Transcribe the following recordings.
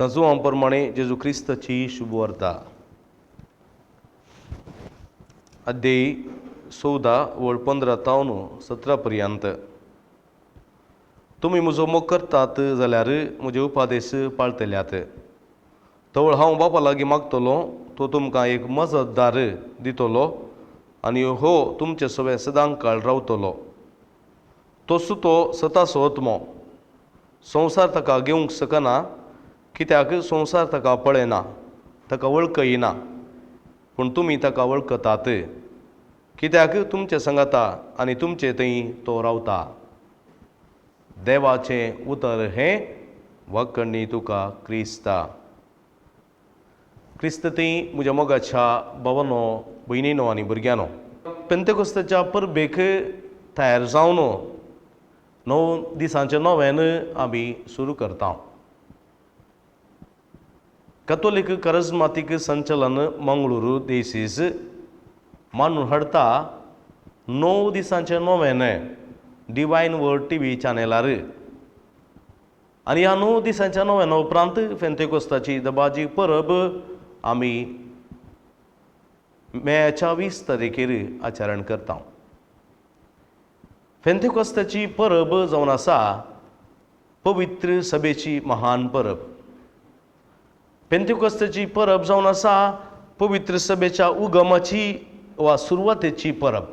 सांजुवांप्रमाणे जेजू क्रिस्ताची शुभ वार्ता. अध्याय 14 वळ 15 तावन 17 पर्यंत. तुमी म्हजो मोग करतात जाल्यार म्हजे उपादेश पाळटल्यात. तवळ हांव बापा लागीं मागतलों, तो तुमकां एक मजतदार दितलो आनी हो तुमचे सवे सदां काळ रावतलो. तो सुतो सताचो आत्मो. संवसार ताका घेवंक शकना, कित्याक संवसार ताका पळयना, ताका वळखयना. पूण तुमी ताका वळखतात, कित्याक तुमचे सांगाता आनी तुमचे थंय तो रावता. देवाचें उतर हें वाकण्णी तुका क्रिस्ता. क्रिस्त थंय म्हज्या मोगाच्या भावांनो, भयणींनो आनी भुरग्यांनो, पेंतेकोस्ताच्या परबेक तयार जावन 9 दिसांचें नोवेन आमी सुरू करता. कॅथोलीक करिज्मातीक संचलन मंगळूर देशीस मांडून हाडटा 9 दिसांचें नोवेन डिवायन वर्ड TV चॅनेलार. आनी ह्या 9 दिसांच्या नोवेना उपरांत पेंतेकोस्ताची दबाजी परब आमी मेच्या 20 तारखेर आचरण करता. पेंतेकोस्ताची परब जावन आसा पवित्र सभेची महान परब. पेंतेकोस्ताची परब जावन आसा पवित्र सभेच्या उगमाची वा सुरवातेची परब.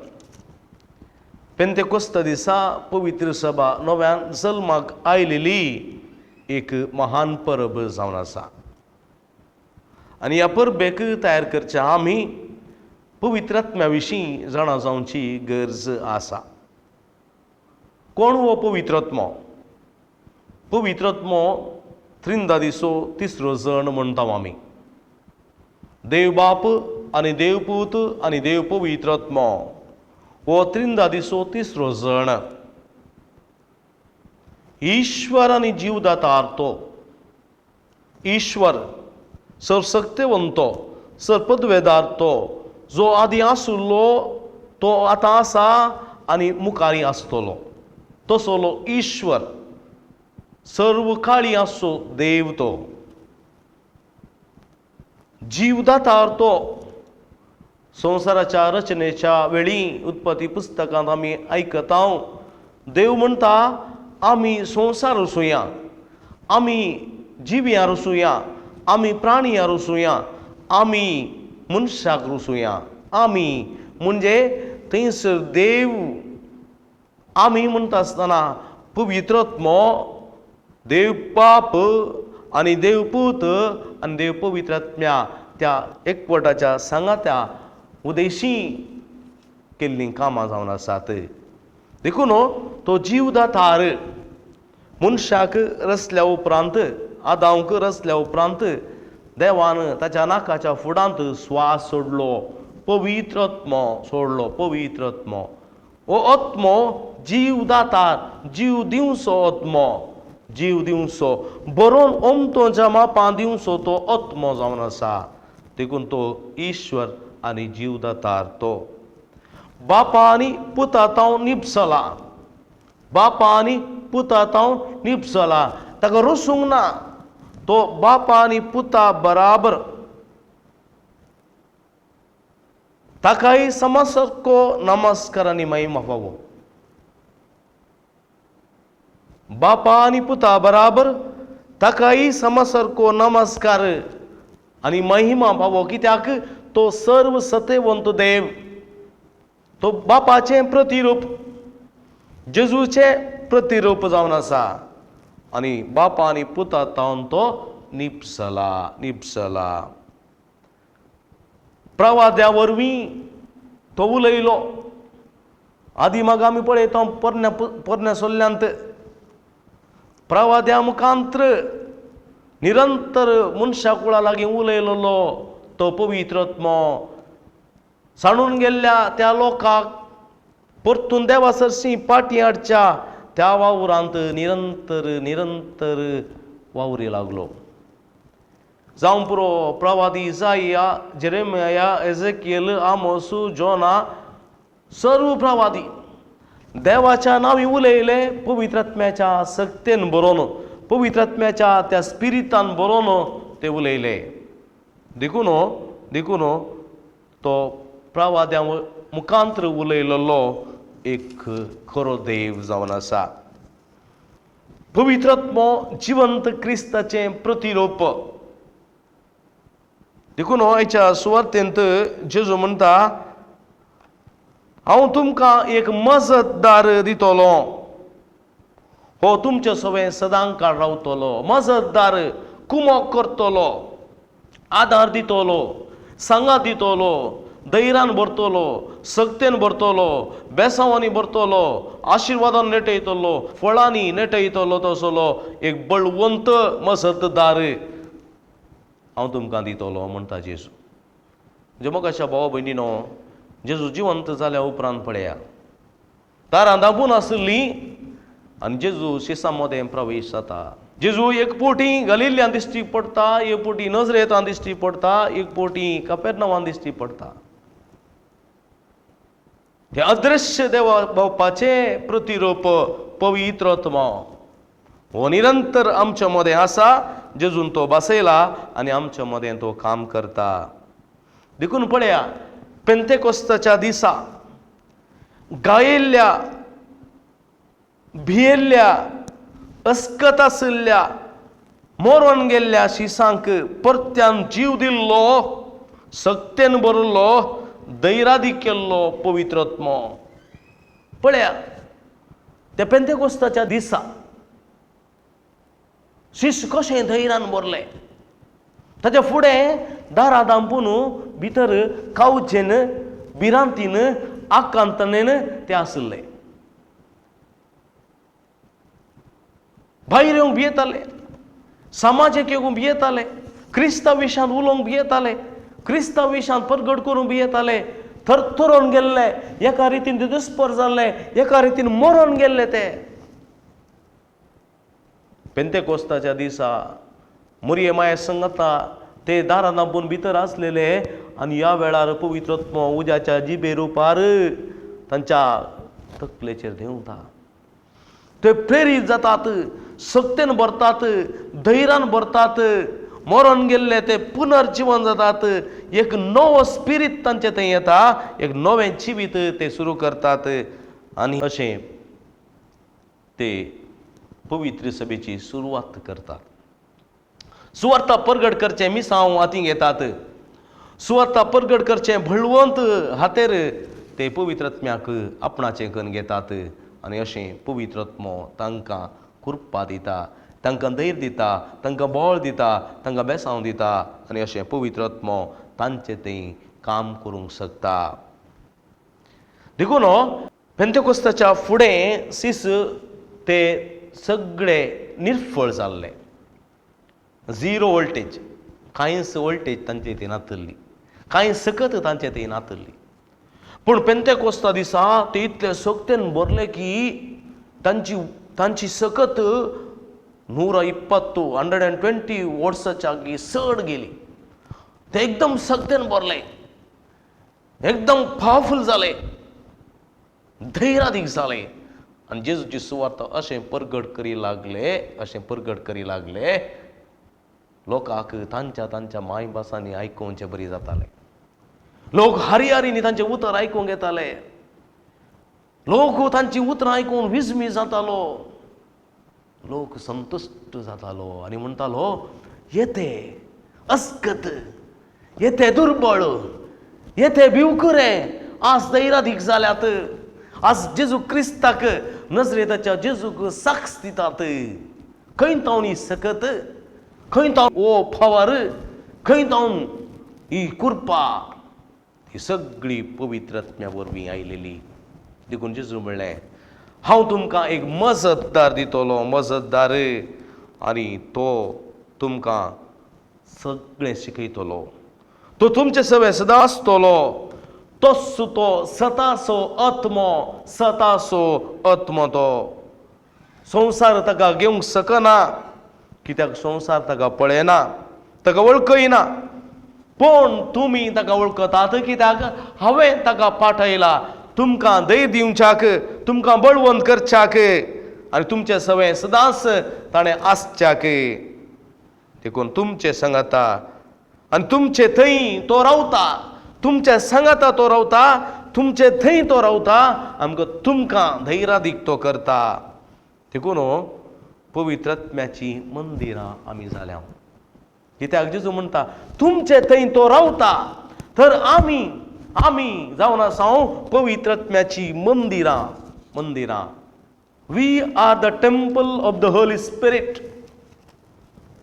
पेंतेकोस्ता दिसा पवित्र सभा नव्यान जल्माक आयलेली एक महान परब जावन आसा. आनी ह्या परबेक तयार करचे आमी पवित्र आत्म्या विशीं जाणा जावची गरज आसा. कोण हो पवित्र आत्मो? पवित्र आत्मो त्रिंदा दिसो तिसरो जण म्हणटा आमी. देव बाप आनी देव पूत आनी देव पवित्र आत्मो हो त्रिंदा दिसो तिसरो जण. ईश्वर आनी जीवदातार तो. ईश्वर सर्वशक्तिवंतो, सर्वपदवेदार तो, जो आदी आसुल्लो तो आतां आसा आनी मुखारी आसतलो तसलो ईश्वर. सर्व काळी आसो देव तो. जीवदातार तो. संवसाराच्या रचनेच्या वेळी उत्पत्ती पुस्तकांत आमी आयकता, देव म्हणटा आमी संवसार रचुया, आमी जिव्यां रचुया, आमी प्राणियां रचुया, आमी मनशाक रचुया. आमी म्हणजे थंयसर देव. आमी म्हणटा आसतना पवित्र आत्मो, देव बाप आनी देव पूत आनी देव पवित्र आत्म्या त्या एकवटाच्या सांगात्या उदेशी केल्लीं कामां जावन आसात. देखून तो जीवदातार मनशाक रचल्या उपरांत, आदांक रचल्या उपरांत देवान ताच्या नाकाच्या फुडांत स्वास सोडलो, पवित्र आत्मो सोडलो. पवित्र आत्मो हो आत्मो जीवदातार, जीव दिवचो आत्मो, जीव दिवचो, बरोवन ओमतोच्या मापां दिवचो तो आत्मो जावन आसा. देखून तो ईश्वर आनी जीवदातार तो. बापा आनी पुता ताव निपसला. बापा आनी पुता ताव निपसला. ताका रचूंक ना. तो बापा आनी पुता बराबर. ताकाय समसारको नमस्कार आनी महिमा फावो. बापा आनी पुता बराबर ताकाय समसारको नमस्कार आनी महिमा फावो. कित्याक तो सर्व सत्यवंत देव. तो बापाचें प्रतिरूप, जेजूचें प्रतिरूप जावन आसा. आनी बापा आनी पुता तावन तो निपसला. निपसला. प्रवाद्या वरवीं तो उलयलो. आदी माग आमी पळयता पोरण्या सोल्ल्यांत प्रवाद्या मुखांतर निरंतर मनशा कुळा लागीं उलयलोलो तो पवित्र आत्मो. सांडून गेल्ल्या त्या लोकांक परतून देवा सरशी पाटी हाडच्या त्या वावरांत निरंतर निरंतर वावरी लागलो. जावं पुरो प्रवादी इसाया, जेरेमिया, एजेकिएल, आमोस, जोना, सर्व प्रवादी देवाच्या नांवी उलयले पवित्र आत्म्याच्या सक्तेन बरोवन पवित्र आत्म्याच्या त्या स्पिरितान बरोवन ते उलयले. देखून तो प्रवाद्या मुखांतर उलयलेलो एक खरो देव जावन आसा. पवित्र आत्मो जिवंत क्रिस्ताचें प्रतिरूप. देखून हेच्या सुवातेंत जेजू म्हणटा, हांव तुमकां एक मजतदार दितलो, हो तुमचे सवें सदां काळ रावतलो. मजतदार कुमोक करतलो, आदार दितलो, सांगात दितलो, धैर्यान भरतलो, सक्तेन भरतलो, बेसांवांनी भरतलो, आशिर्वादान नेटयतलो, फळांनी नेटयतलो तसलो एक बळवंत मजतदार हांव तुमकां दितलो म्हणटा जेजू. म्हणजे मोगाच्या भावा भयणीनो, जेजू जिवंत जाल्या उपरांत पळया, दारां दाबून आसली आनी जेजू शिसां मदें प्रवेश जाता. जेजू एक पोटी गलिल्ल्यान दिश्टी पडटा, एक पोटी नजरेतान दिश्टी पडटा, एक पोटी कपेर्नवान दिश्टी पडटा. हे अदृश्य देवा बापाचे प्रतिरूप पवित्र आत्मा हो निरंतर आमच्या मदें आसा. जेजून तो बसयला आनी आमच्या मदें तो काम करता. देखून पळया, पेंतेकोस्ताच्या दिसा गायिल्ल्या, भियेल्ल्या, अस्कत आशिल्ल्या, मरून गेल्ल्या शिसांक परत्यान जीव दिल्लो, सक्तेन भरलो, धैर्यादी केल्लो पवित्र आत्मो. पळया, त्या पेंतेकोस्ताच्या दिसा शिस कशें धैर्यान भरलें. ताच्या फुडें दारां दांपून भितर कावचेन, भिरांतीन, आकांतनेन ते आसले. भायर येवंक भियेताले, समाजाक येवंक भियेताले, क्रिस्तांव विशांत उलोवंक भियेताले, क्रिस्तांव विशांत परगट करूंक भियेताले, थरथरोन गेल्ले, एका रितीन ते दुस्पर जाल्ले, एका रितीन मरून गेल्ले. ते पेंतेकोस्ताच्या दिसा मुरये माये संगता ते दारां दांपून भितर आसलेले आनी ह्या वेळार पवित्र आत्मो उज्याच्या जिबे रुपार तांच्या तकलेचेर देंवता. ते प्रेरीत जातात, सक्तेन भरतात, धैर्यान भरतात, मरून गेल्ले ते पुनर्जीवन जातात. एक नवो स्पिरीट तांचे थंय येता, एक नवें जिवीत ते सुरू करतात आनी अशें ते पवित्र सभेची सुरवात करतात. सुवार्ता परगट करचें मिसांव हातीक येतात. सुवार्ता परगट करचें बळवंत हातेर ते पवित्र आत्म्याक आपणाचें करून घेतात आनी अशें पवित्र आत्मो तांकां कृपा दिता, तांकां धैर्य दिता, तांकां बळ दिता, तांकां बेसांव दिता आनी अशें पवित्र आत्मो तांचे थंय काम करूंक शकता. देखून पेंतेकोस्ताच्या फुडें सीस ते सगळे निर्फळ जाल्ले. झिरो वोल्टेज, कांयच वोल्टेज तांचे थंय नातली, कांय सकत तांचे थंय नातली. पूण पेंतेकोस्ता दिसा ते इतले सक्तेन भरले की तांची सकत 120 वर्साच्या चड गेली. ते एकदम सक्तेन भरले, एकदम पावरफुल जाले, धैर्यादीक जाले आनी जेजूची सुवार्ता अशें परगट करी लागले, लोकांक तांच्या मायभासांनी आयकुचें बरी जातालें. लोक हारियारींनी तांचे उतर आयकूंक येताले, लोक तांची उतरां आयकून विस्मी जातालो, लोक संतुश्ट जातालो आनी म्हणटालो, येते अस्कत, येते दुर्बळ, येते भिवकुरे आज धैर्यादीक जाल्यात, आज जेजू क्रिस्ताक नजरेताच्या जेजूक साक्ष दितात. खंय तावनी सकत, खंय तावन ओ फावर, खंय तावन ही कृपा, ही सगळी पवित्र आत्म्या वरवीं आयलेली. देखून जेजू म्हणलें, हांव तुमकां एक मजतदार दितलो, मजतदार, आनी तो तुमकां सगळें शिकयतलो, तो तुमचे सवें सदां आसतलो. तोच तो सतासो आत्मो तो. संवसार ताका घेवंक शकना, कित्याक संवसार ताका पळयना, ताका वळखयना. पूण तुमी ताका वळखतात, कित्याक हांवें ताका पाठयला तुमकां धैर्य दिवच्याक, तुमकां बळवंत करच्याक आनी तुमचे सवय सदांच ताणें आसच्याक देखून तुमचे सांगाता आनी तुमचे थंय तो रावता, तुमचे सांगाता तो रावता, तुमचे थंय तो रावता, आमकां तुमकां धैर्य दिक तो करता. देखून पवित्र आत्म्याची मंदिरां आमी जाल्या. कित्याक जेजू म्हणटा तुमचे थंय तो रावता, तर आमी जावन आसा पवित्र आत्म्याची मंदिरां. We are the temple of the holy spirit.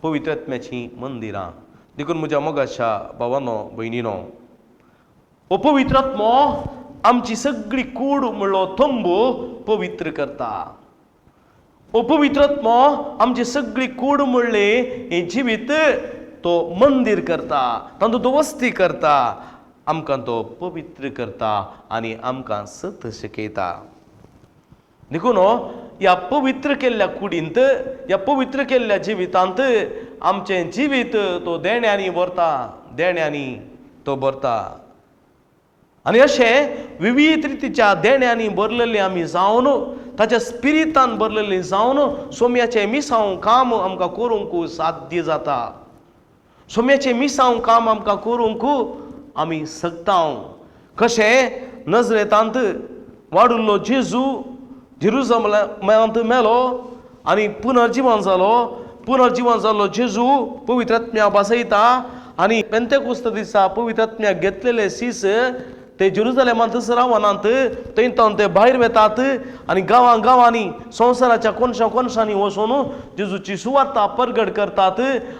पवित्र आत्म्याची मंदिरां. देखून म्हज्या मोगाच्या भावांनो भयणीनो, हो पवित्र आत्मो आमची सगळी कूड म्हणलो थंब पवित्र करता. हो पवित्र आत्मो आमची सगळी कूड म्हणले हे जिवीत तो मंदिर करता, तातूंत तो वस्ती करता, आमकां तो पवित्र करता आनी आमकां सत शिकयता. देखून ह्या पवित्र केल्ल्या कुडींत, ह्या पवित्र केल्ल्या जिवितांत आमचें जिवीत तो देण्यांनी भरता. आनी अशें विविध रितीच्या देण्यांनी भरलेले आमी जावन, ताच्या स्पिरितान भरलेले जावन सोम्याचें मिसांव काम आमकां करूंक साध्य जाता. सोम्याचें मिसांव काम आमकां करूंक आमी शकता. कशें नजरेतांत वाडुल्लो जेजू जेरुसलेमांत मेलो आनी पुनर्जीवन जालो जेजू पवित्र आत्म्या बसयता आनी पेंतेकोस्त दिसा पवित्र आत्म्याक घेतलेले सीस ते जेरुसलेमांत रावनांत थंयतावन ते भायर वेतात आनी गांवांनी संवसाराच्या कोनशांनी वचून जेजूची सुवार्ता परगट करतात.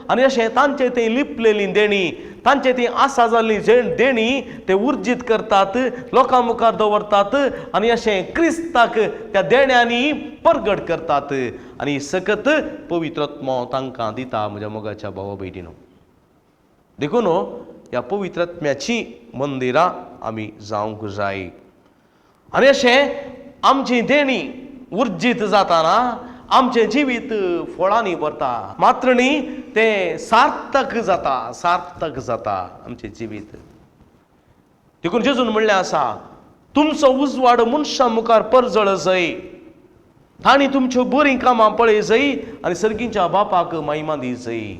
आनी अशें तांचे थंय लिपलेली देणी, तांचे थंय आसा जाल्ली देणी ते उर्जीत करतात, लोकां मुखार दवरतात आनी अशें क्रिस्ताक त्या देण्यांनी परगट करतात आनी सकत पवित्र आत्मो तांकां दिता. म्हज्या मोगाच्या भावा भयणीनो, देखून ह्या पवित्र आत्म्याची मंदिरां आमी जावंक जाय. आनी अशें आमची देणी उर्जीत जाताना आमचें जिवीत फळांनी भरता. मात्र न्ही तें सार्थक जाता आमचें जिवीत. देखून जेजून म्हणलें आसा, तुमचो उजवाड मनशां मुखार परजळ जाय, तांणी तुमच्यो बरीं कामां पळय जाय आनी सर्गीच्या बापाक महिमा दी जाय.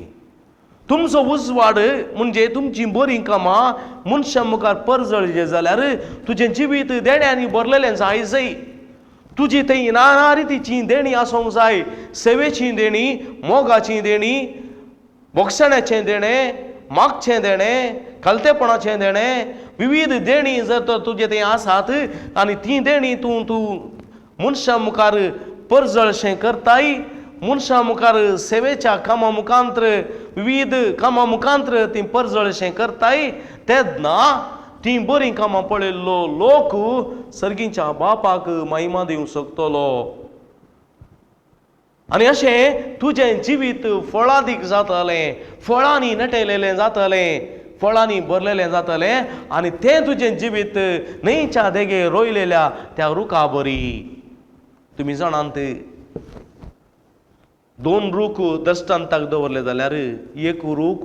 तुमचो उजवाड म्हणजे तुमची बरीं कामां मनशां मुखार परजळजे जाल्यार तुजें जिवीत देण्यांनी भरलेलें जाय. तुजी थंय नाना रितीची देणी आसूंक जाय. सेवेची देणी, मोगाची देणी, भोगसण्याचें देणें, मागचें देणें, खालतेपणाचें देणें, विविध देणी जर तर तुजे थंय आसात आनी ती देणी तूं मनशां मुखार परजळशें करताय, मनशां मुखार सेवेच्या कामां मुखांतर विविध कामां मुखांतर ती परजळशें करताय, तेन्ना ती बरीं कामां पळयल्लो लोक सर्गीच्या बापाक महिमा दिवंक शकतलो. आनी अशें तुजें जिवीत फळादीक जातलें, फळांनी नटयलेलें जातलें, फळांनी भरलेलें जातलें आनी तें तुजें जिवीत न्हंयच्या देगेर रोयलेल्या त्या रुखा बरी. तुमी जाणांत 2 रूख दृश्टांताक दवरले जाल्यार एक रूख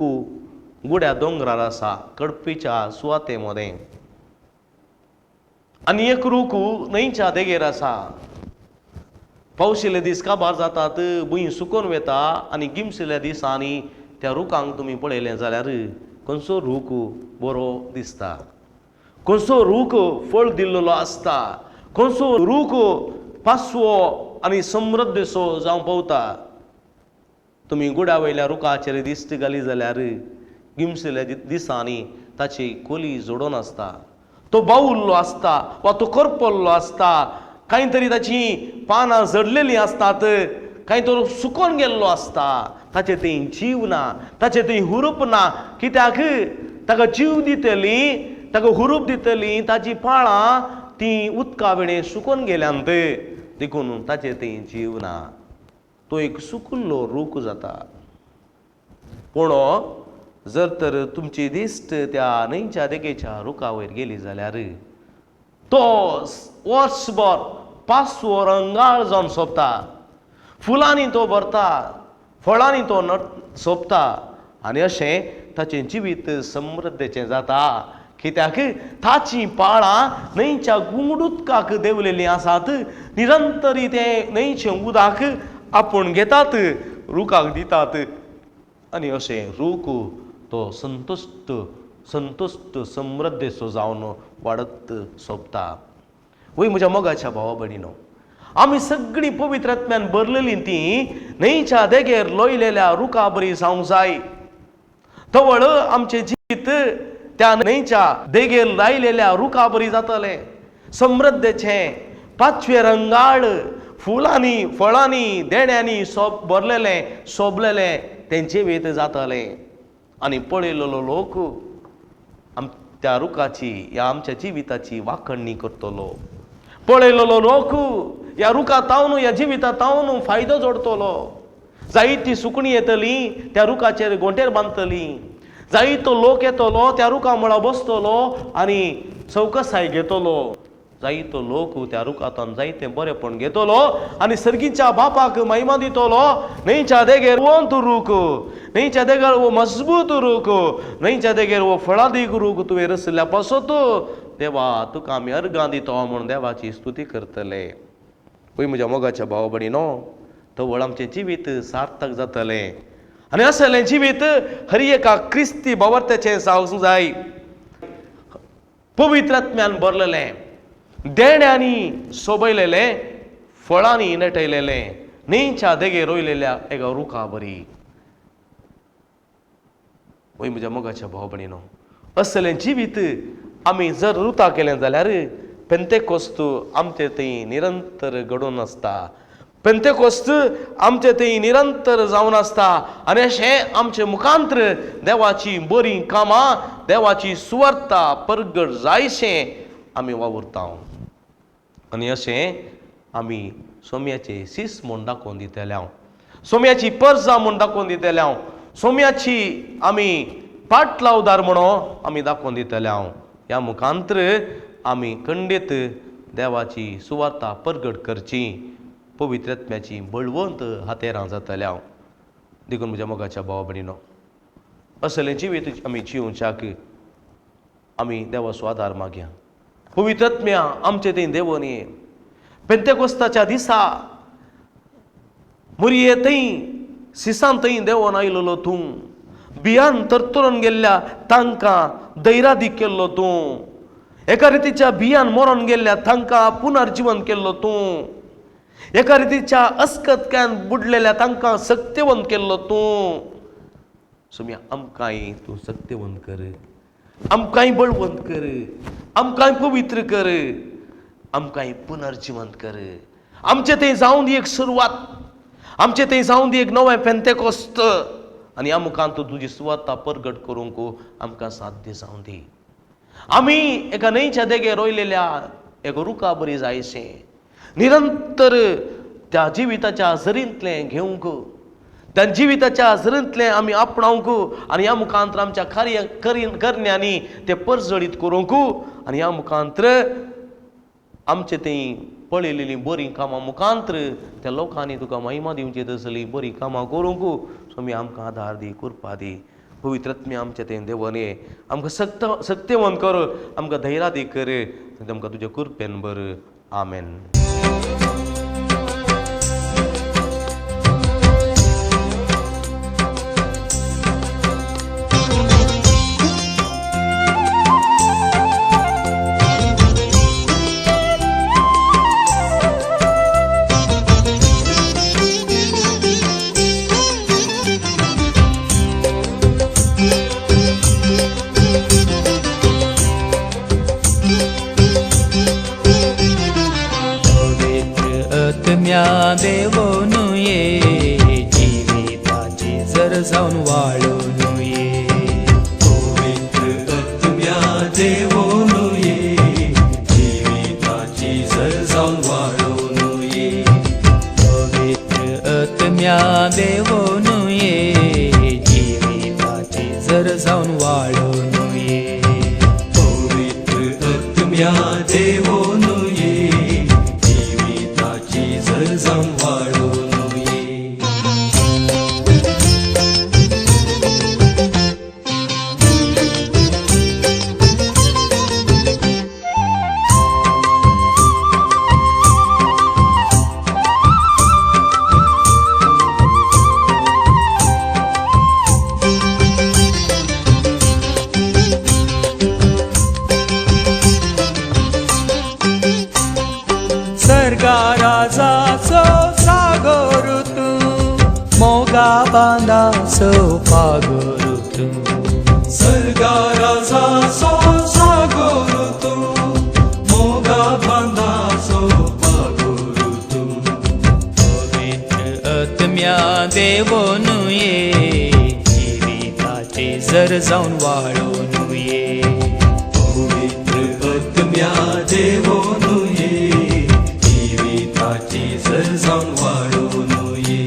गुड्या दोंगरार आसा कडपीच्या सुवाते मदें आनी एक रूख न्हंयच्या देगेर आसा. पावशिल्ले दीस काबार जातात, भुंय सुकोवन वता आनी गिमशिल्ल्या दिसांनी त्या रुखांक तुमी पळयलें जाल्यार खंयचो रूख बरो दिसता, खंयचो रूख फळ दिल्लो आसता, खंयचो रूख पासवो आनी समृद्धसो जावं पावता. तुमी गुड्या वयल्या रुखाचेर दिश्ट घाली जाल्यार गिमशिल्ल्या दिसांनी ताची खोली जोडोन आसता, तो बावुल्लो आसता वा तो करपल्लो आसता, कांय तरी ताची पानां झडलेलीं आसतात, कांय तो सुकोवन गेल्लो आसता. ताचे थंय जीव ना, ताचे थंय हुरूप ना. कित्याक ताका जीव दितली, ताका हुरूप दितली ताची पाळां ती उदका वेळेर सुकोवन गेल्यांत, देखून ताचे थंय जीव ना. तो एक सुकिल्लो रूख जाता. पूण जर तर तुमची दिश्ट त्या न्हंयच्या देगेच्या रुखा वयर गेली जाल्यार तो वर्सभर पासवो रंगाळ जावन सोंपता, फुलांनी तो भरता, फळांनी तो सोंपता आनी अशें ताचें जिवीत समृद्धेचें जाता. कित्याक ताची पाळां न्हंयच्या गुंगडुदकाक देंवलेलीं आसात. निरंतरी ते न्हंयचें उदक आपूण घेतात, रुखाक दितात आनी अशें रूख तो संतुश्ट समृद्धेचो जावन वाडत सोंपता. वय म्हज्या मोगाच्या भावा भयणीनो, आमी सगळीं पवित्र आत्म्यान भरलेलीं तीं न्हंयच्या देगेर लोयलेल्या रुखा बरी जावंक जाय. तवळ आमचें जिवीत त्या न्हंयच्या देगेर लायलेल्या रुखा बरी जातलें. समृद्धेचें पाचवे रंगाळ फुलांनी फळांनी देण्यांनी भरलेलें सोबलेलें तें जिवीत जातलें. आनी पळयलेलो लोक त्या रुखाची ह्या आमच्या जिविताची वाखणणी करतलो. पळयलेलो लोक ह्या रुखात तावन ह्या जिवितांत तावन फायदो जोडटलो. जायतीं सुकणीं येतलीं त्या रुखाचेर गोंटेर बांदतलीं. जायतो लोक येतलो त्या रुखा मळा बसतलो आनी चवकसाय घेतलो. जायतो लोक त्या रुखांतल्यान जायतें बरेंपण घेतलो आनी सर्गीच्या बापाक महिमा दितलो. न्हंयच्या देगेर वंत रूख, न्हंयच्या देगेर वो मजबूत रूख, न्हंयच्या देगेर वो फळादीक रूख तुवें रचल्या पासत देवा तुका आमी अर्गां दितो म्हूण देवाची स्तुती करतले. पळय म्हज्या मोगाच्या भावा भयणीनो, तवळ आमचें जिवीत सार्थक जातलें आनी असलें जिवीत हर एका क्रिस्ती बावर्त्याचें जावंक जाय. पवित्र आत्म्यान भरलेलें, देण्यांनी सोबयलेलें, फळांनी नटयलेलें, न्हंयच्या देगेर रोयलेल्या एका रुखा बरी. वय म्हज्या मोगाच्या भाव भयणीनो, असलें जिवीत आमी जर रुता केलें जाल्यार पेंतेकोस्त आमचे थंय निरंतर घडोवन आसता. पेंतेकोस्त आमचे थंय निरंतर जावन आसता आनी अशें आमचे मुखांतर देवाची बरीं कामां, देवाची सुवार्ता परगट जायशें आमी वावुरता. आनी अशें आमी सोम्याचे सीस म्हूण दाखोवन दितले, सोम्याची पर्जा म्हूण दाखोवन दितले, सोम्याची आमी पाटलावदार म्हणून आमी दाखोवन दितले. ह्या मुखांतर आमी खंडीत देवाची सुवार्ता परगट करची, पवित्र आत्म्याची बळवंत हातेरां जातल्या. देखून म्हज्या मोगाच्या भावा भयणीनो, असलें जिवीत आमी जिवच्याक आमी देवाचो आदार मागया. पवित्र आत्म्या आमचे थंय देवून ये. पेंतेकोस्ताच्या दिसा मुरये थंय सिसान थंय देवून आयलोलो तूं. बियान तरतरून गेल्ल्या तांकां दैरादीक केल्लो तूं. एका रितीच्या बियान मरोन गेल्ल्या तांकां पुनर्जीवन केल्लो तूं. एका रितीच्या अस्कतक्यान बुडलेल्या तांकां सक्तिवंत केल्लो तूं. सोम्या आमकांय तूं सक्तिवंत कर, आमकांय बळवंत कर, आमकांय पवित्र कर, आमकांय पुनर्जीवंत कर. आमचे थंय जावन दी एक सुरवात, आमचे थंय जावन दी एक नवें पेंतेकोस्त आनी ह्या मुखांत तुजी सुवार्ता परगट करूंक आमकां साध्य जावन दी. आमी एका न्हंयच्या देगेर रोयलेल्या एक रुखा बरी जायशें निरंतर त्या जिविताच्या झरींतलें घेवंक, त्या जिविताच्या झरींतलें आमी आपणावंक आनी ह्या मुखांतर आमच्या करण्यांनी तें परजळीत करूंक आनी ह्या मुखांतर आमचे थंय पळयलेलीं बरीं कामां मुखांतर त्या लोकांनी तुका महिमा दिवची तसलीं बरीं कामां करूंक सोमी आमकां आदार दी, कृपा दी. पवित्र आत्म्या आमचे थंय देवून ये. आमकां सक्तिवंत कर, आमकां धैर्यादी कर, आमकां तुज्या कृपेन भर. आमेन. देवोन ये जिविताची जर जावन वाळून ये. पवित्र आत्म्या देवोन ये जिविताची जर जावन वाळून ये. पवित्र आत्म्या देवोन ये जिविताची जर जावन वाळून ये. पवित्र आत्म्या देवोन ये जर जावन वाळून ये. सो पागोरु तू सर्गाराचा सो सागोरु तू मोगा बांधा सो पागोरु तू पवित्र आत्म्या देवोनु ये जीविताचे जर जाऊन वाळून ये पवित्र आत्म्या देवोनु ये जीविताची जर जाऊन वाळून ये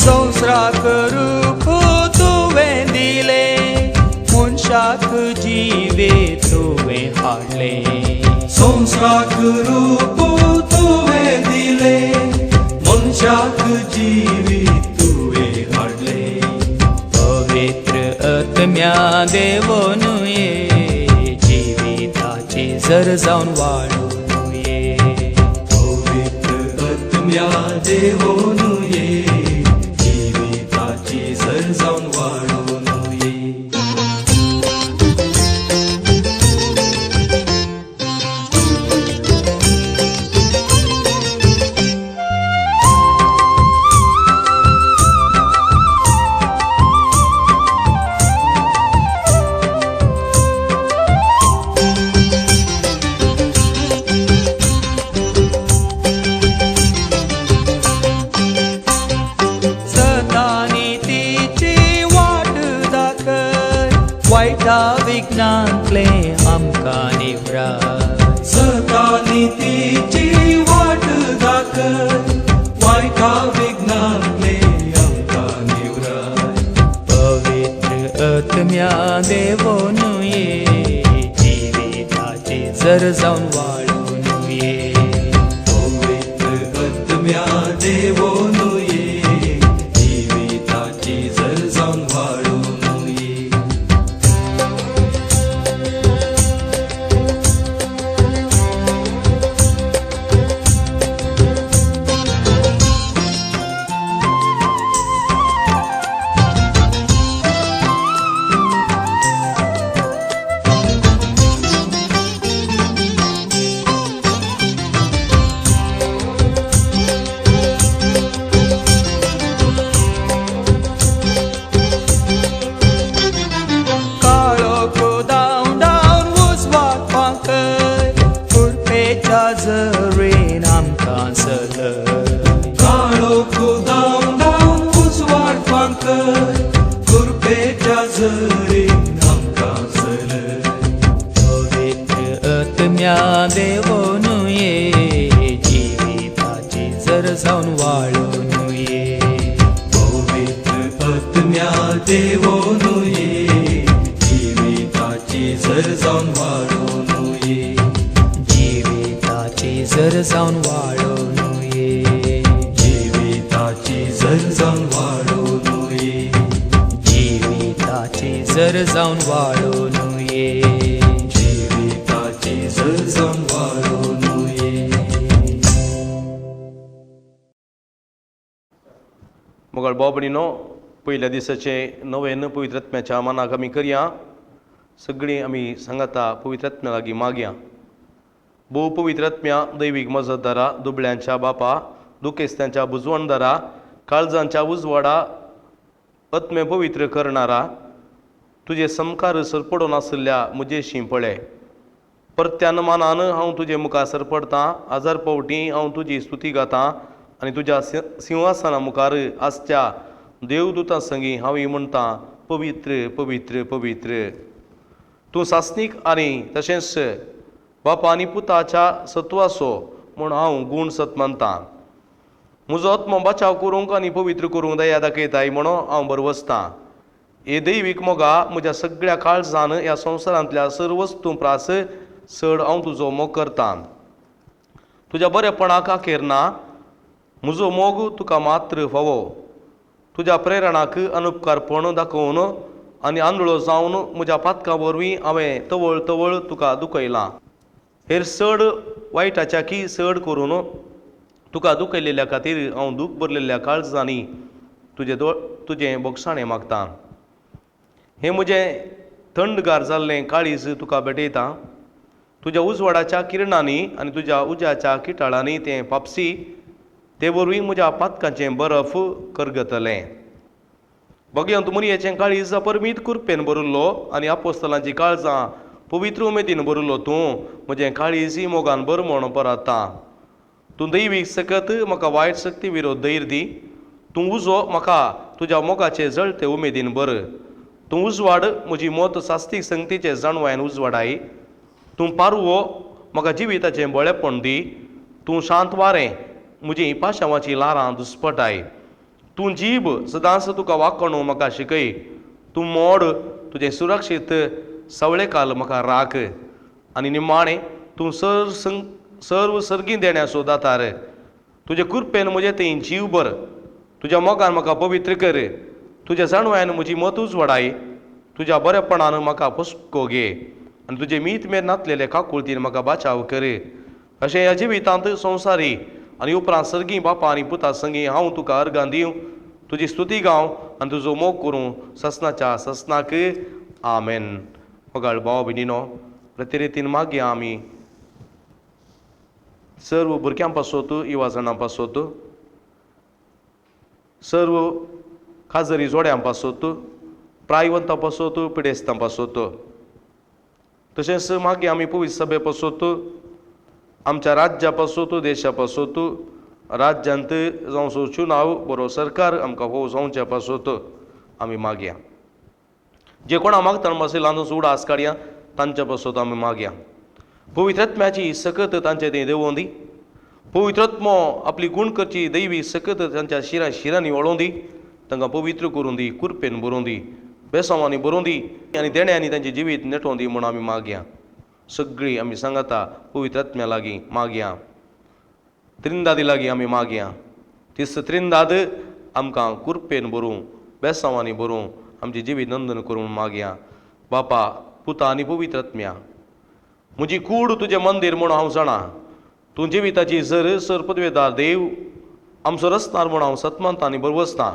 संसाराक रूप तुवें दिले मनशाक जिवे तुवें हाडले संसाराक रूप तुवें दिले मनशाक जिवीत तुवें हाडले पवित्र आत्म्या देवोन ये जिविताचे जर जावन वाळून ये पवित्र आत्म्या देवोन ये जीविताची जर जाऊन वाळून ये सतानितीची वाट दाखय वायटा विघ्नांतले आमकां निवराय सतानितीची वाट दाखय वायटा विघ्नांतले आमकां निवराय पवित्र आत्म्या देवोन ये जिविताचे जर जावन वाळून ये पवित्र आत्म्या देवोन ये जीविताची जर जाऊन वाळून ये काळोख दावन दावन उजवाड पांकय कुरपेच्या झरेन आमकां सलय काळोख दावन दावन उजवाड पांकय कुरपेच्या झरेन आमकां चलय पवित्र आत्म्या देवोन ये जिविताची जर जावन वाळून ये पवित्र आत्म्या देवोन ये जीविताची जर जाऊन वाळून ये जिविताची जर जावन वाळून ये जीविताची जर जाऊन वाळून ये जिविताची जर जावन वाळून ये जीविताची जर जाऊन वाळून ये मोगळ बाबडीनो पयल्या दिसाचे नवेन पवित्रात्म्याच्या मनाक आमी करया सगळीं आमी सांगाता पवित्रात्म्या लागीं मागया भोव पवित्रात्म्या दैवीक मजतदारा दुबळ्यांच्या बापा दुखेस्त्यांच्या बुजवणदारा काळजांच्या उजवाडा आत्मे पवित्र करणारा तुजे समकार सरपडून आसल्या म्हजेशी पळय परत्यान मानान हांव तुजे मुखासर पडतां हजार पावटी हांव तुजी स्तुती गातां आनी तुज्या सिंहासना मुखार आसच्या देवदूतां संगी हांव म्हणटां पवित्र पवित्र पवित्र तूं सासनीक आनी तशेंच बापा आनी पुताच्या सत्वासो म्हूण हांव गूण सत मानतां म्हजो आत्मो बचाव करूंक आनी पवित्र करूंक दया दाखयताय म्हणून हांव बरवसतां हे दैवीक मोगा म्हज्या सगळ्या काळजान ह्या संवसारांतल्या सर्व वस्तू प्रास चड हांव तुजो मोग करतां तुज्या बरेपणाक आखेर ना म्हजो मोग तुका मात्र फावो तुज्या प्रेरणाक अनुपकारपण दाखोवन आनी आंधळो जावन म्हज्या पातकां वरवीं हांवें तवळ तवळ तुका दुखयलां. हेर चड वायटाच्या की चड करून तुका दुखयलेल्या खातीर हांव दूख भरलेल्या काळजांनी तुजें बोगसाणें मागतां. हें म्हजें थंडगार जाल्लें काळीज तुका भेटयतां. तुज्या उजवाडाच्या किरणांनी आनी तुज्या उज्याच्या किटाळांनी तें पापसी ते वरवीं म्हज्या पातकांचें बरफ करगतलें. भगवंत मुनयेचें काळीज अपरमीत कुरपेन भरिल्लो आनी आपोस्तलांची काळजां पवित्र उमेदीन भरिल्लो तूं म्हजें काळीज मोगान भर म्हूण पराता. तूं दैवीक सकत म्हाका वायट शक्ती विरोध धैर्य दी. तूं उजो म्हाका तुज्या मोगाचे जळते उमेदीन भर. तूं उजवाड म्हजी मोत सास्तीक संगतीचे जाणवायन उजवाडाय. तूं पारवो म्हाका जिविताचें बळेपण दी. तूं शांत वारें म्हजी पाशांवाची ल्हारां दुस्पटाय. तूं जीब सदांच तुका वागणू म्हाका शिकय. तूं मोड तुजें सुरक्षीत सवळे काल म्हाका राख. आनी निमाणें तूं सर्व सर्गी देण्याचो दातार. तुजे कुरपेन म्हजें तें जीव भर. तुज्या मोगान म्हाका पवित्र कर. तुज्या जाणवायन म्हजी मत उजवाडाय. तुज्या बरेपणान म्हाका पसको घे आनी तुजे मीत मेर नातलेले काकुळतीन म्हाका बाचाव कर. अशें ह्या जिवितांत संवसारी आनी उपरांत सर्गी बापा आनी पुता संगी हांव तुका अर्गां दिवं. तुजी स्तुती गाव आनी तुजो मोग करूं ससनाच्या ससनाक. आमेन. मोगाळ भाव भयणीनो, प्रतिरितीन मागया आमी सर्व भुरग्यां पासत युवा जाणां पासत सर्व खाजरी जोड्यां पासत प्रायवंतां पासत पिडेस्तां पासत तशेंच मागीर आमी पवित्र सभे पासत आमच्या राज्या पासत देशा पासत राज्यांत जावचो चुनाव बरो सरकार आमकां हो जावच्या पासत आमी मागया. जे कोणा मागता मातशें ल्हान उडास काडया तांच्या पासत आमी मागया. पवित्रात्म्याची सकत तांचे तें देंवोवन दी. पवित्रात्मो आपली गूण करची दैवी सकत तांच्या शिरांनी वळोवन दी. तांकां पवित्र करून दी, कुरपेन भरोवन दी, बेसांवांनी भरोवन दी आनी देण्यांनी तांचें जिवीत नेटोवन दी म्हूण आमी मागया. सगळीं आमी सांगाता पवित्रात्म्या लागीं मागया. त्रिंदादी लागीं आमी मागया. तिस त्रिंदाद आमकां कुरपेन भरूं, बेसांवांनी भरूं, आमचें जिवीत नंदन करून मागया. बापा, पुता आनी पवित्रात्म्या, म्हजी कूड तुजें मंदीर म्हूण हांव जाणा. तूं जिविताची सर पदवेदार देव, आमचो रस्तार म्हूण हांव सतमंतांनी बरवसतां.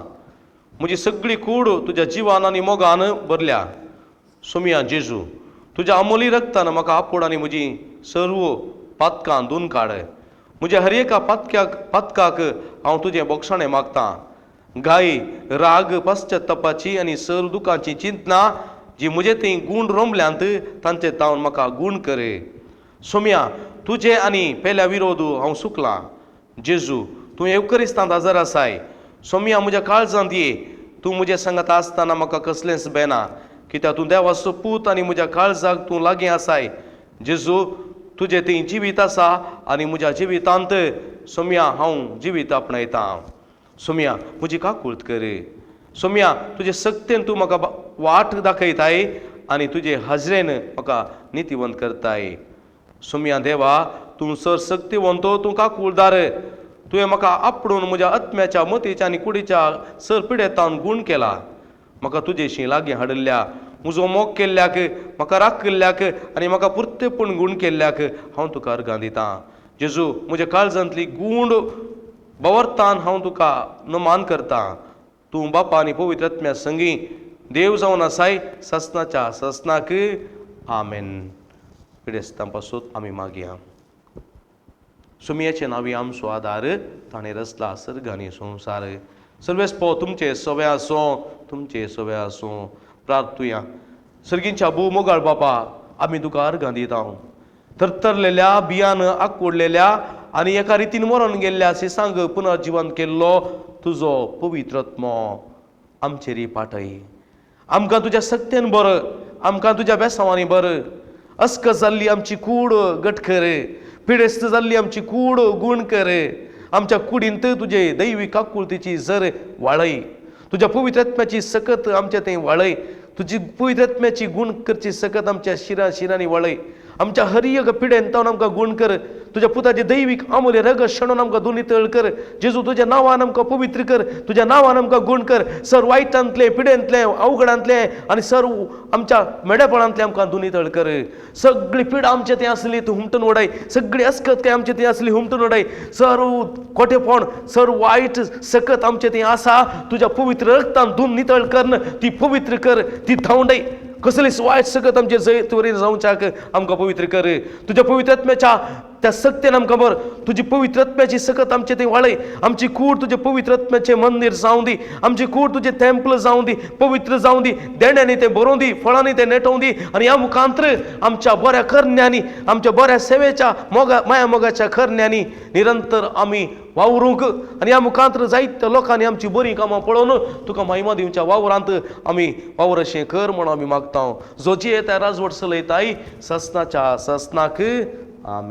म्हजी सगळी कूड तुज्या जिवान आनी मोगान भरल्या. सुमया जेजू, तुज्या अमोली रक्तान म्हाका आपूण आनी म्हजी सर्व पातकां धुवन काड. म्हज्या हर एका पातकाक हांव तुजें बोगसाणें मागतां. घाई, राग, पश्चात्तापाची आनी सर्व दुखांची चिंतना जी म्हजे थंय गूण रोंबल्यांत तांचे तावन म्हाका गूण कर. सोम्या, तुजे आनी पेल्या विरोध हांव सुकलां. जेजू, तूं येवकरिस्तांत हजर आसाय. सोम्या, म्हज्या काळजांत ये. तूं म्हजे सांगात आसतना म्हाका कसलेंच बेना, कित्याक तूं देवाचो पूत आनी म्हज्या काळजाक तूं लागीं आसाय. जेजू, तुजें थंय जिवीत आसा आनी म्हज्या जिवितांत सोम्या हांव जिवीत आपणयतां. सोम्या, म्हजी काकूळट कर. सोम्या, तुजे सक्तेन तूं म्हाका वाट दाखयताय आनी तुजे हजरेन म्हाका नितीवंत करताय. सोम्या देवा, तूं सर सक्तिवंतो, तूं काकूळदार. तुवें म्हाका आपणून म्हज्या आत्म्याच्या मतीच्या आनी कुडीच्या सर पिडेतान गूण केला. म्हाका तुजेशी लागीं हाडल्या, म्हजो मोग केल्ल्याक, म्हाका राग केल्ल्याक आनी म्हाका पुर्तेपण गूण केल्ल्याक हांव तुका अर्गां दितां. जेजू, म्हज्या काळजांतली गूण बवर्तान हांव तुका नमान करतां. तूं बापा आनी पवित्र आत्म्या संगी देव जावन आसाय ससनाच्या ससनाक. आमेन. पिडेस्तां पासत आमी मागया. सुमयेचे नांवी आमचो आदार, ताणें रचला सर्ग आनी संवसार. सर्वेस्पो तुमचे सवे आसूं, तुमचे सवे आसूं. प्रार्थुया. सर्गींच्या भू मोगाळ बापा, आमी तुका अर्गां दितां. तरतरलेल्या बियान आंकोडलेल्या आनी एका रितीन मरण गेल्ल्या सिसांक पुनर्जीवन केल्लो तुजो पवित्रत्मो आमचेरी पाठय. आमकां तुज्या सक्तेन बर, आमकां तुज्या बेसांवांनी बर. अस्क जाल्ली आमची कूड घट कर. पिडेस्त जाल्ली आमची कूड गूण कर. आमच्या कुडींत तुजे दैवी काकुळतीची जर वाळय. तुज्या पवित्रात्म्याची सकत आमच्या थंय वाळय. तुजी पवित्रात्म्याची गूण करची सकत आमच्या शिरांनी वाळय. आमच्या हर एक पिडेन तावन आमकां गूण कर. तुझ्या पुताचे दैविक अमूल्य रगत शेणून आमकां दुनितळ कर. जेजू तुझ्या नांवान आमकां पवित्र कर, तुझ्या नांवान आमकां गुण कर. सर वायटांतले, पिडेंतले, अवघडांतले आनी सर आमच्या मेडेपणांतले आमकां दुनितळ कर. सगळी पीड आमचे ते असली तूं हुमटून उडय. सगळी अस्कत काय आमचे ती असली हुमटून उडय. सर खोटेपण, सर वायट सकत आमचे ते आसा तुझ्या पवित्र रक्तान धुवन नितळ कर. ती पवित्र कर, ती धांवडय. कसली वायट सकत आमचे जय त्वरीत जावच्याक आमकां पवित्र कर. तुझ्या पवित्र आत्म्याच्या त्या सक्तीन आमकां बर. तुजी पवित्र आत्म्याची सकत आमचे ते वाळय. आमची कूड तुझे पवित्र आत्म्याचे मंदिर जावं दी. आमची कूड तुझे टेम्पल जावं दी, पवित्र जावं दी. देण्यांनी ते बरोवन दी, फळांनी ते नेटोवन दी. आनी ह्या मुखांत्र आमच्या बऱ्या करण्यांनी, आमच्या बऱ्या सेवेच्या माया मोगाच्या करण्यांनी निरंतर आमी वावरूंक आनी ह्या मुखांत्र जायत्या लोकांनी आमची बरी कामां पळोवन तुका महिमा दिवच्या वावरांत आमी वावर अशें कर म्हण आमी मागता. जोजी येता राजवट चलयताय ससनाच्या ससनाक आमेन.